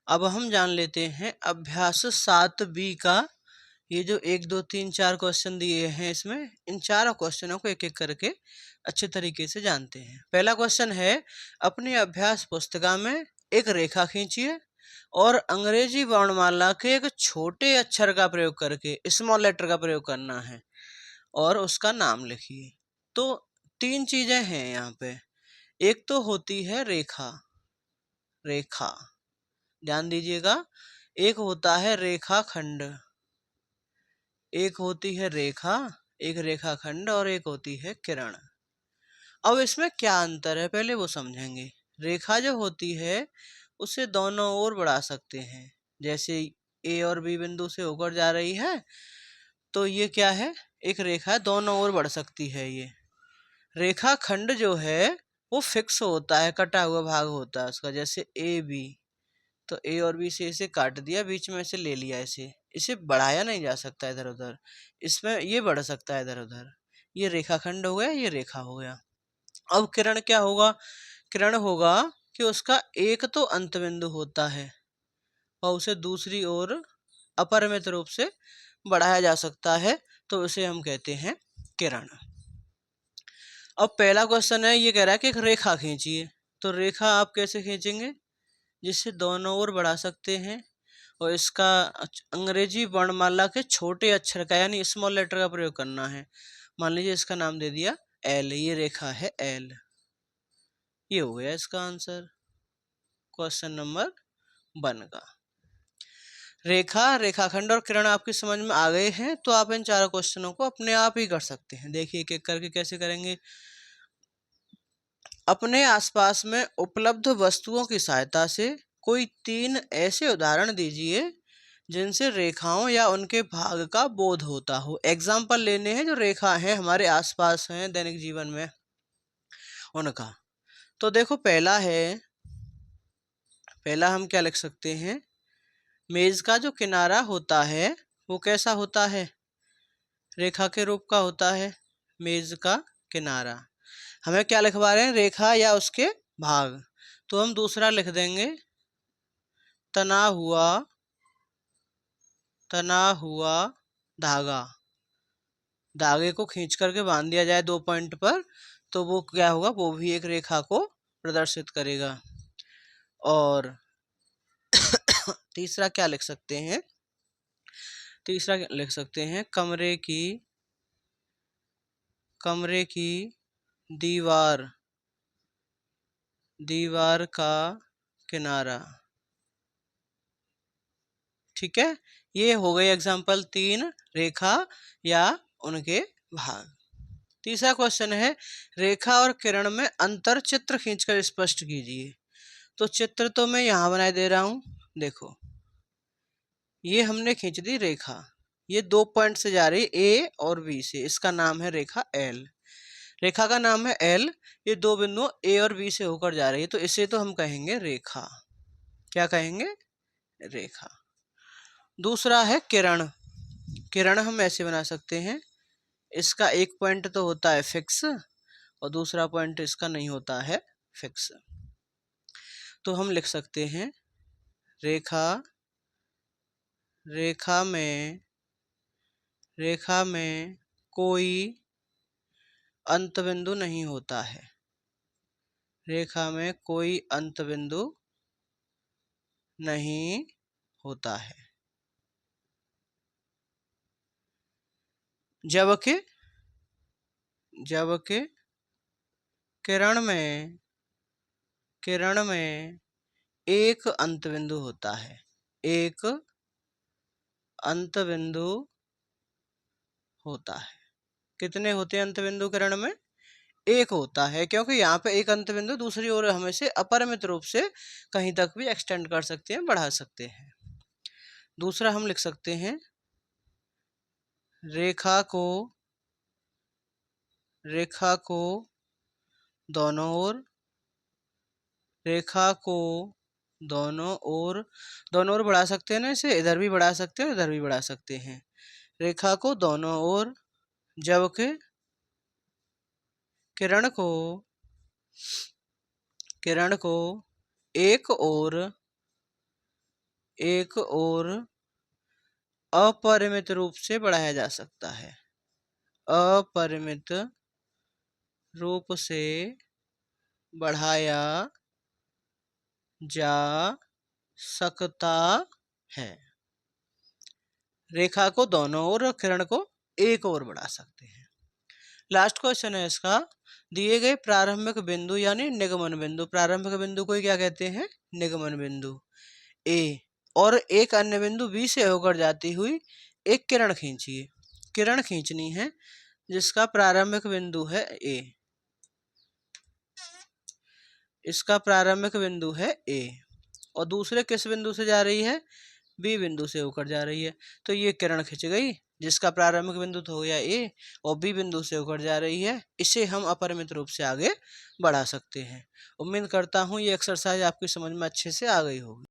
अब हम जान लेते हैं अभ्यास 7B का ये जो 1, 2, 3, 4 क्वेश्चन दिए हैं इसमें इन चारों क्वेश्चनों को एक एक करके अच्छे तरीके से जानते हैं। पहला क्वेश्चन है अपनी अभ्यास पुस्तिका में एक रेखा खींचिए और अंग्रेजी वर्णमाला के एक छोटे अक्षर का प्रयोग करके स्मॉल लेटर का प्रयोग करना है और उसका नाम लिखिए। तो 3 चीजें हैं यहाँ पे। एक तो होती है रेखा, रेखा ध्यान दीजिएगा। एक होता है रेखाखंड, एक होती है रेखा, एक रेखाखंड और एक होती है किरण। अब इसमें क्या अंतर है पहले वो समझेंगे। रेखा जो होती है उसे दोनों ओर बढ़ा सकते हैं, जैसे ए और बी बिंदु से होकर जा रही है तो ये क्या है, एक रेखा है, दोनों ओर बढ़ सकती है। ये रेखाखंड जो है वो फिक्स होता है, कटा हुआ भाग होता है उसका, जैसे ए बी। तो ए और बी से इसे काट दिया, बीच में से ले लिया, इसे बढ़ाया नहीं जा सकता इधर उधर, इसमें ये बढ़ सकता है इधर उधर। ये रेखाखंड हो गया, ये रेखा हो गया। अब किरण क्या होगा, किरण होगा कि उसका एक तो अंत बिंदु होता है और उसे दूसरी ओर अपरिमित रूप से बढ़ाया जा सकता है, तो उसे हम कहते हैं किरण। अब पहला क्वेश्चन है, ये कह रहा है कि एक रेखा खींचिए। तो रेखा आप कैसे खींचेंगे, जिससे दोनों ओर बढ़ा सकते हैं और इसका अंग्रेजी वर्णमाला के छोटे अक्षर का यानी स्मॉल लेटर का प्रयोग करना है। मान लीजिए इसका नाम दे दिया एल, ये रेखा है एल। ये हो गया इसका आंसर क्वेश्चन नंबर 1 का। रेखा, रेखाखंड और किरण आपकी समझ में आ गए हैं तो आप इन चारों क्वेश्चनों को अपने आप ही कर सकते हैं। देखिए एक एक करके कैसे करेंगे। अपने आसपास में उपलब्ध वस्तुओं की सहायता से कोई 3 ऐसे उदाहरण दीजिए जिनसे रेखाओं या उनके भाग का बोध होता हो। एग्जाम्पल लेने हैं जो रेखा है हमारे आसपास हैं दैनिक जीवन में उनका। तो देखो पहला है, पहला हम क्या लिख सकते हैं, मेज का जो किनारा होता है वो कैसा होता है, रेखा के रूप का होता है। मेज का किनारा, हमें क्या लिखवा रहे हैं, रेखा या उसके भाग। तो हम दूसरा लिख देंगे तना हुआ, तना हुआ धागा। धागे को खींच करके बांध दिया जाए 2 पॉइंट पर तो वो क्या होगा, वो भी एक रेखा को प्रदर्शित करेगा। और तीसरा क्या लिख सकते हैं, तीसरा लिख सकते हैं कमरे की, कमरे की दीवार, दीवार का किनारा। ठीक है, ये हो गए एग्जाम्पल 3 रेखा या उनके भाग। तीसरा क्वेश्चन है रेखा और किरण में अंतर चित्र खींचकर स्पष्ट कीजिए। तो चित्र तो मैं यहाँ बनाए दे रहा हूँ, देखो ये हमने खींच दी रेखा, ये 2 पॉइंट से जा रही ए और बी से, इसका नाम है रेखा एल। रेखा का नाम है एल, ये 2 बिंदु ए और बी से होकर जा रही है तो इसे तो हम कहेंगे रेखा। क्या कहेंगे, रेखा। दूसरा है किरण। किरण हम ऐसे बना सकते हैं, इसका एक पॉइंट तो होता है फिक्स और दूसरा पॉइंट इसका नहीं होता है फिक्स। तो हम लिख सकते हैं रेखा, रेखा में, रेखा में कोई अंत बिंदु नहीं होता है, रेखा में कोई अंत बिंदु नहीं होता है। जबकि, जबकि किरण में, किरण में एक अंत बिंदु होता है, एक अंत बिंदु होता है। कितने होते हैं अंत बिंदु किरण में, एक होता है, क्योंकि यहाँ पे एक अंत बिंदु दूसरी ओर हम इसे अपरिमित रूप से कहीं तक भी एक्सटेंड कर सकते हैं, बढ़ा सकते हैं। दूसरा हम लिख सकते हैं रेखा को, रेखा को दोनों ओर, रेखा को दोनों ओर, दोनों ओर बढ़ा सकते हैं ना, इसे इधर भी बढ़ा सकते हैं इधर भी बढ़ा सकते हैं। रेखा को दोनों ओर, जबकि किरण को, किरण को एक ओर एक और अपरिमित रूप से बढ़ाया जा सकता है। अपरिमित रूप से बढ़ाया जा सकता है। रेखा को दोनों ओर, किरण को एक ओर बढ़ा सकते हैं। लास्ट क्वेश्चन है इसका, दिए गए प्रारंभिक बिंदु यानी निगमन बिंदु, प्रारंभिक बिंदु को क्या कहते हैं? निगमन बिंदु ए, और एक अन्य बिंदु बी से होकर जाती हुई एक किरण खींचिए। किरण खींचनी है जिसका प्रारंभिक बिंदु है ए, इसका प्रारंभिक बिंदु है ए, और दूसरे किस बिंदु से जा रही है? बी बिंदु से होकर जा रही है। तो ये किरण खिंच गई जिसका प्रारंभिक बिंदु तो हो गया ए और बी बिंदु से होकर जा रही है। इसे हम अपरिमित रूप से आगे बढ़ा सकते हैं। उम्मीद करता हूँ ये एक्सरसाइज आपकी समझ में अच्छे से आ गई होगी।